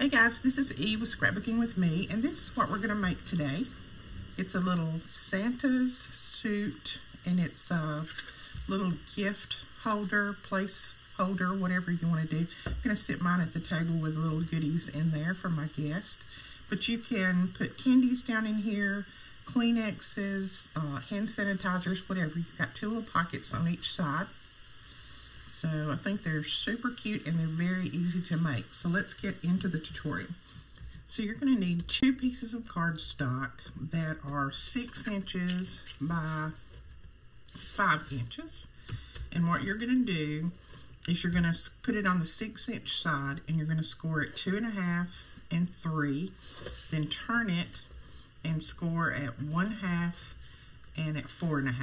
Hey guys, this is Eve with Scrapbooking with Me, and this is what we're going to make today. It's a little Santa's suit, and it's a little gift holder, place holder, whatever you want to do. I'm going to sit mine at the table with little goodies in there for my guest. But you can put candies down in here, Kleenexes, hand sanitizers, whatever. You've got two little pockets on each side. So I think they're super cute and they're very easy to make. So let's get into the tutorial. So you're going to need 2 pieces of cardstock that are 6 inches by 5 inches. And what you're going to do is you're going to put it on the 6-inch side and you're going to score it 2.5 and 3. Then turn it and score at 1/2 and at 4.5.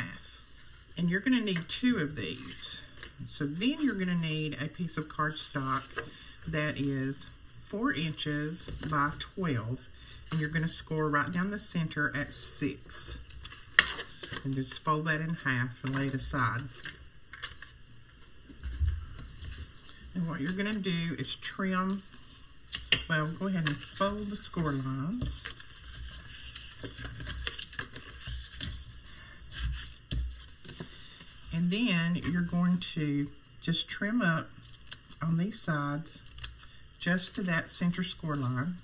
And you're going to need 2 of these. So then you're going to need a piece of cardstock that is 4 inches by 12, and you're going to score right down the center at 6. And just fold that in half and lay it aside. And what you're going to do is trim, well, go ahead and fold the score lines. And then you're going to just trim up on these sides just to that center score line,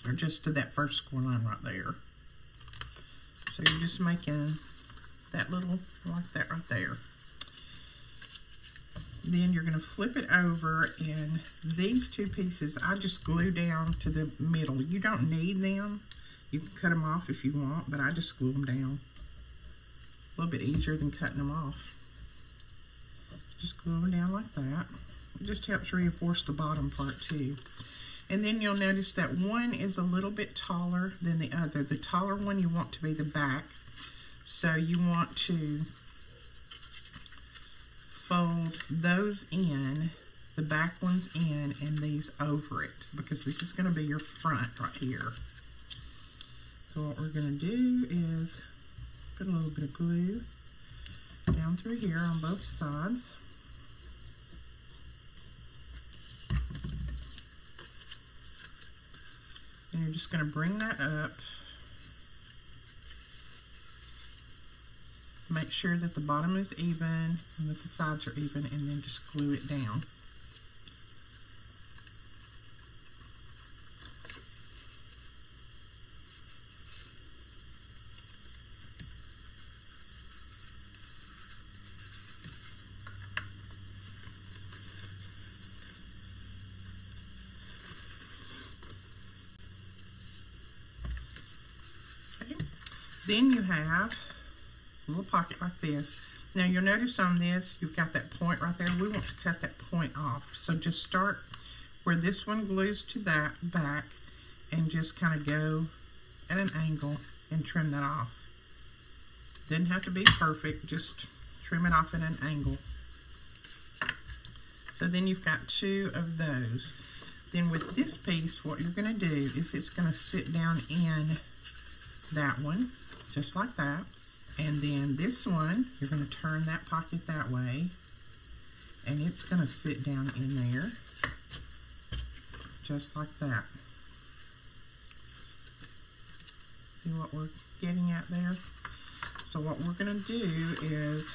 or just to that first score line right there. So you're just making that little, like that right there. Then you're going to flip it over, and these 2 pieces I just glue down to the middle. You don't need them. You can cut them off if you want, but I just glue them down. A little bit easier than cutting them off. Just glue them down like that. It just helps reinforce the bottom part too. And then you'll notice that one is a little bit taller than the other. The taller one you want to be the back. So you want to fold those in, the back ones in, and these over it, because this is going to be your front right here. So what we're going to do is put a little bit of glue down through here on both sides. And you're just going to bring that up. Make sure that the bottom is even and that the sides are even, and then just glue it down. Then you have a little pocket like this. Now you'll notice on this, you've got that point right there. We want to cut that point off. So just start where this one glues to that back and just kind of go at an angle and trim that off. Doesn't have to be perfect, just trim it off at an angle. So then you've got 2 of those. Then with this piece, what you're going to do is it's going to sit down in that one, just like that. And then this one, you're going to turn that pocket that way, and it's going to sit down in there, just like that. See what we're getting at there? So what we're going to do is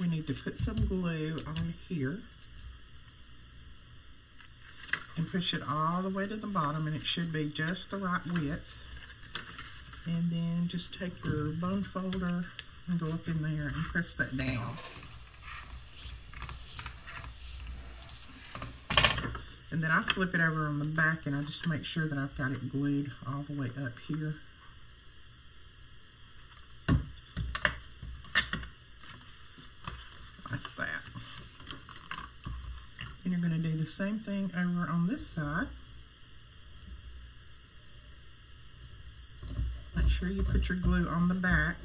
we need to put some glue on here and push it all the way to the bottom, and it should be just the right width. And then just take your bone folder and go up in there and press that down. And then I flip it over on the back, and I just make sure that I've got it glued all the way up here. Like that. And you're going to do the same thing over on this side. Make sure you put your glue on the back.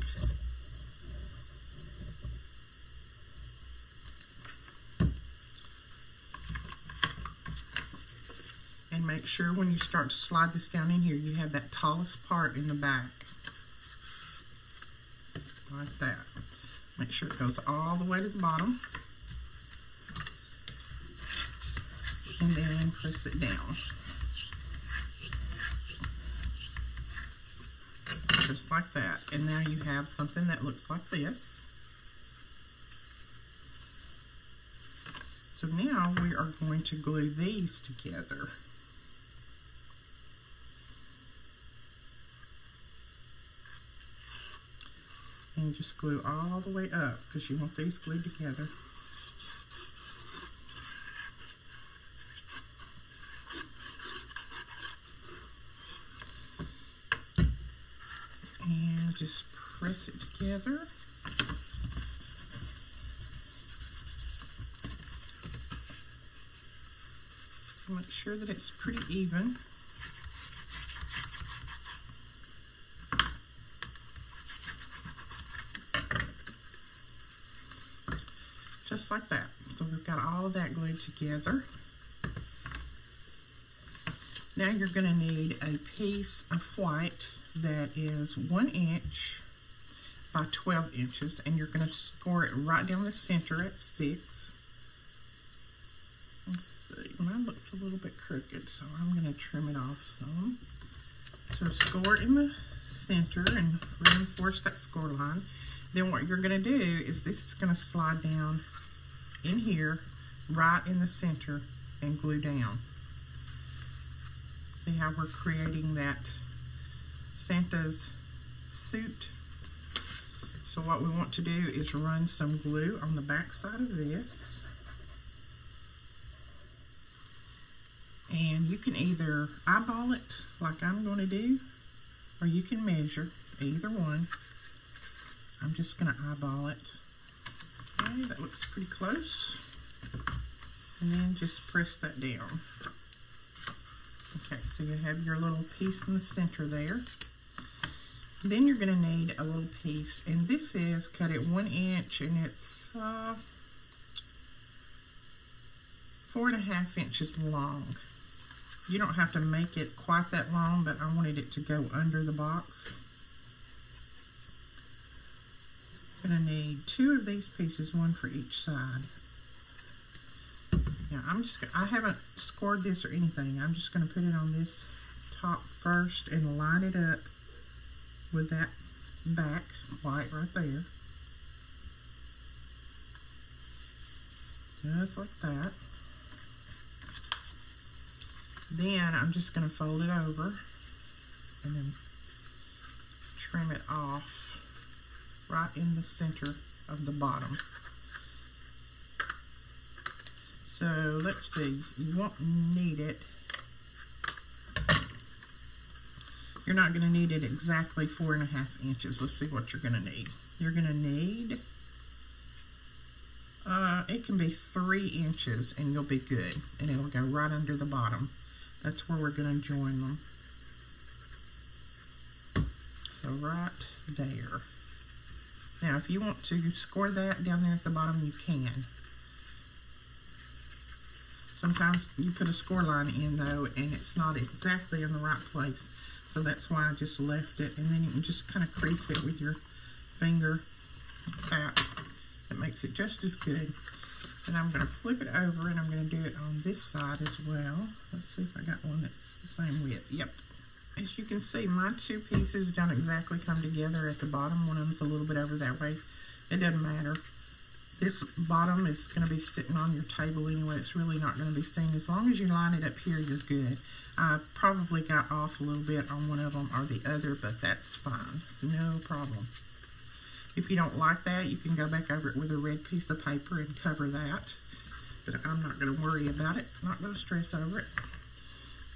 And make sure when you start to slide this down in here, you have that tallest part in the back. Like that. Make sure it goes all the way to the bottom. and then press it down. Just like that. And now you have something that looks like this. So now we are going to glue these together. And just glue all the way up because you want these glued together. And just press it together. Make sure that it's pretty even. Just like that. So we've got all of that glued together. Now you're going to need a piece of white that is 1 inch by 12 inches, and you're going to score it right down the center at 6. Let's see, mine looks a little bit crooked, so I'm going to trim it off some. So score it in the center and reinforce that score line. Then what you're going to do is this is going to slide down in here, right in the center, and glue down. See how we're creating that Santa's suit? So what we want to do is run some glue on the back side of this. And you can either eyeball it like I'm going to do, or you can measure, either one. I'm just going to eyeball it. Okay, that looks pretty close. And then just press that down. Okay, so you have your little piece in the center there. Then you're going to need a little piece, and this is cut at 1 inch, and it's 4.5 inches long. You don't have to make it quite that long, but I wanted it to go under the box. I'm going to need 2 of these pieces, 1 for each side. Now I haven't scored this or anything. I'm just going to put it on this top first and line it up with that back white right there. Just like that. Then I'm just going to fold it over and then trim it off right in the center of the bottom. So let's see, you won't need it. You're not going to need it exactly 4.5 inches. Let's see what you're going to need. You're going to need, it can be 3 inches and you'll be good. And it'll go right under the bottom. That's where we're going to join them. So right there. Now if you want to score that down there at the bottom, you can. Sometimes you put a score line in though and it's not exactly in the right place. So that's why I just left it, and then you can just kind of crease it with your finger like that. That makes it just as good. And I'm going to flip it over, and I'm going to do it on this side as well. Let's see if I got one that's the same width. Yep. As you can see, my 2 pieces don't exactly come together at the bottom. One of them's a little bit over that way. It doesn't matter. This bottom is going to be sitting on your table anyway. It's really not going to be seen. As long as you line it up here, you're good. I probably got off a little bit on one of them or the other, but that's fine. It's no problem. If you don't like that, you can go back over it with a red piece of paper and cover that. But I'm not going to worry about it. I'm not going to stress over it.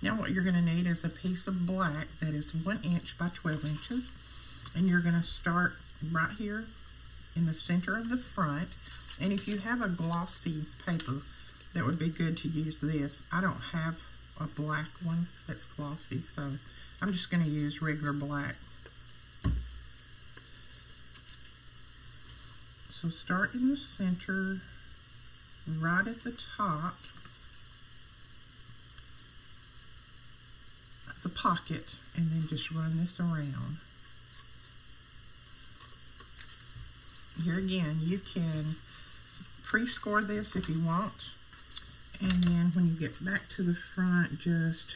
Now what you're going to need is a piece of black that is 1 inch by 12 inches. And you're going to start right here in the center of the front. And if you have a glossy paper, that would be good to use this. I don't have a black one that's glossy, so I'm just going to use regular black. So start in the center, right at the top, at the pocket, and then just run this around. Here again, you can pre-score this if you want, And then when you get back to the front, just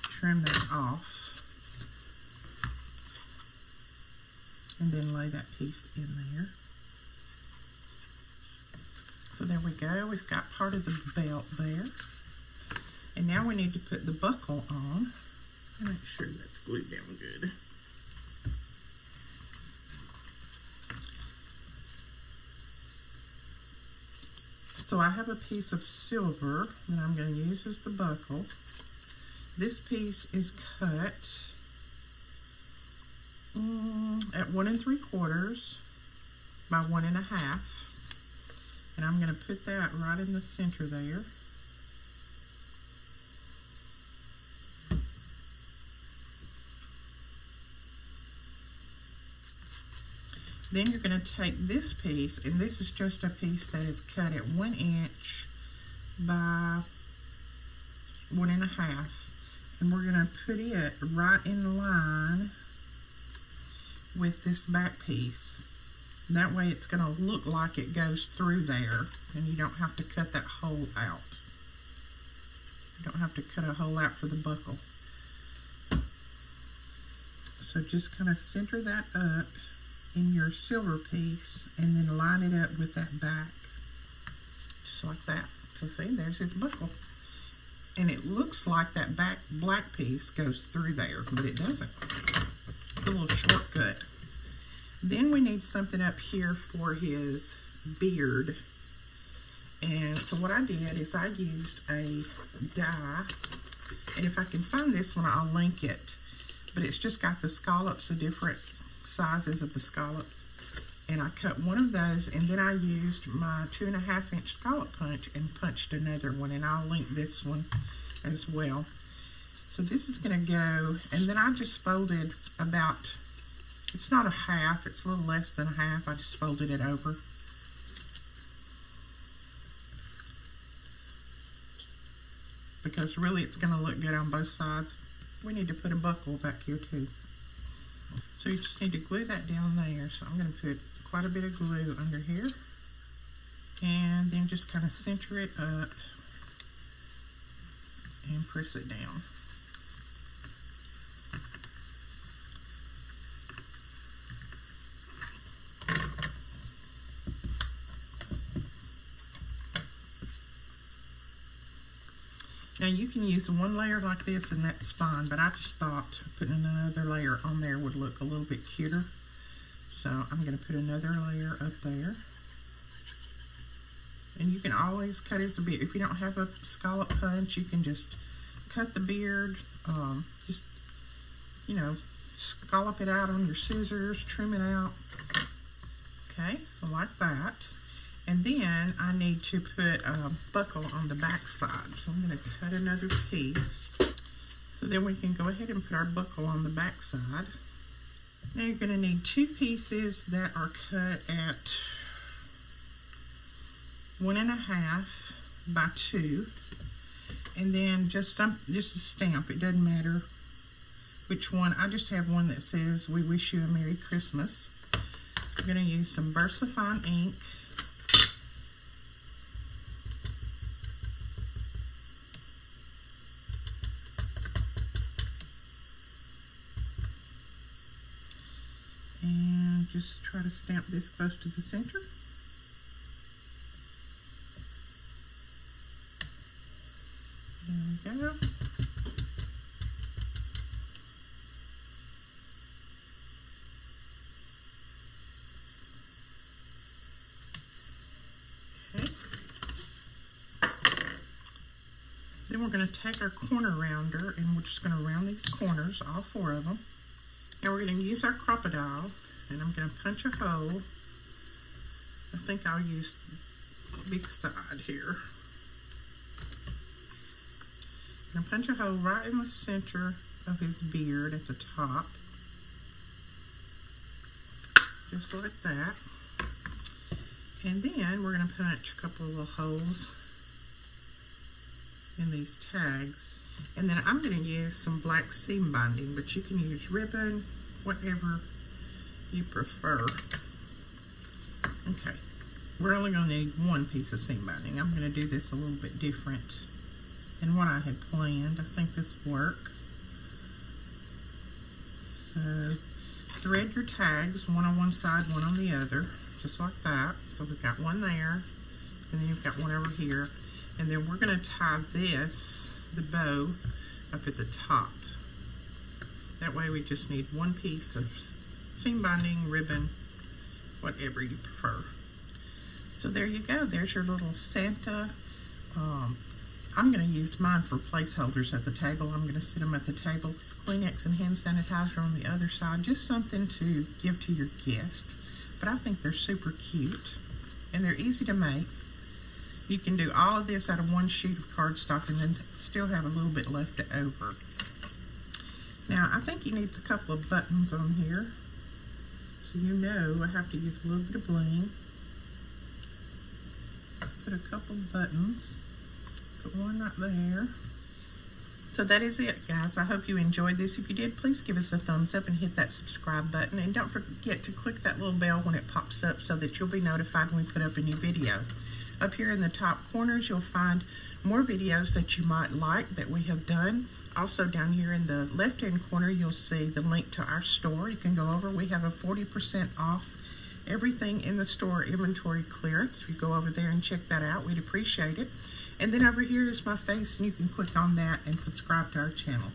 trim that off. And then lay that piece in there. So there we go. We've got part of the belt there. And now we need to put the buckle on. Make sure that's glued down good. So I have a piece of silver that I'm going to use as the buckle. This piece is cut at 1 3/4 by 1 1/2. And I'm going to put that right in the center there. Then you're going to take this piece, and this is just a piece that is cut at 1 inch by 1 1/2. And we're going to put it right in line with this back piece. That way it's going to look like it goes through there, and you don't have to cut that hole out. You don't have to cut a hole out for the buckle. So just kind of center that up in your silver piece, and then line it up with that back, just like that. So see, there's his buckle. And it looks like that back black piece goes through there, but it doesn't. It's a little shortcut. Then we need something up here for his beard. And so what I did is I used a die, and if I can find this one, I'll link it. But it's just got the scallops, the different sizes of the scallops. And I cut one of those, and then I used my 2 1/2 inch scallop punch and punched another one, and I'll link this one as well. So this is going to go, and then I just folded about, it's not a half, it's a little less than a half. I just folded it over. Because really it's going to look good on both sides. We need to put a buckle back here too. So you just need to glue that down there. So I'm going to put quite a bit of glue under here. And then just kind of center it up and press it down. Now you can use one layer like this and that's fine, but I just thought putting another layer on there would look a little bit cuter. So I'm going to put another layer up there. And you can always cut his beard. If you don't have a scallop punch, you can just cut the beard, just, you know, scallop it out on your scissors, trim it out. Okay, so like that. And then I need to put a buckle on the back side. So I'm going to cut another piece. So then we can go ahead and put our buckle on the back side. Now you're going to need 2 pieces that are cut at 1 1/2 by 2. And then just a stamp. It doesn't matter which one. I just have one that says, "We wish you a Merry Christmas." I'm going to use some VersaFine ink. And just try to stamp this close to the center. There we go. Okay. Then we're going to take our corner rounder and we're just going to round these corners, all 4 of them. Now we're going to use our crocodile, and I'm going to punch a hole. I think I'll use the big side here. I'm going to punch a hole right in the center of his beard at the top. Just like that. And then we're going to punch a couple of little holes in these tags. And then I'm going to use some black seam binding, but you can use ribbon, whatever you prefer. Okay. we're only going to need one piece of seam binding. I'm going to do this a little bit different than what I had planned. I think this will work. So thread your tags, one on one side, one on the other, just like that. So we've got one there, and then you've got one over here. And then we're going to tie this, the bow, up at the top. That way we just need one piece of seam binding, ribbon, whatever you prefer. So there you go. There's your little Santa. I'm going to use mine for placeholders at the table. I'm going to sit them at the table with Kleenex and hand sanitizer on the other side. Just something to give to your guest. But I think they're super cute. And they're easy to make. You can do all of this out of one sheet of cardstock and then still have a little bit left over. Now, I think you need a couple of buttons on here. So you know I have to use a little bit of bling. Put a couple of buttons. Put one right there. So that is it, guys. I hope you enjoyed this. If you did, please give us a thumbs up and hit that subscribe button. And don't forget to click that little bell when it pops up so that you'll be notified when we put up a new video. Up here in the top corners, you'll find more videos that you might like that we have done. Also down here in the left-hand corner, you'll see the link to our store. You can go over. We have a 40% off everything in the store inventory clearance. If you go over there and check that out, we'd appreciate it. And then over here is my face, and you can click on that and subscribe to our channel.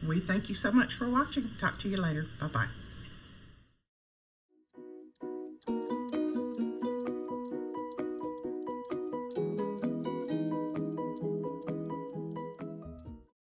We thank you so much for watching. Talk to you later. Bye-bye.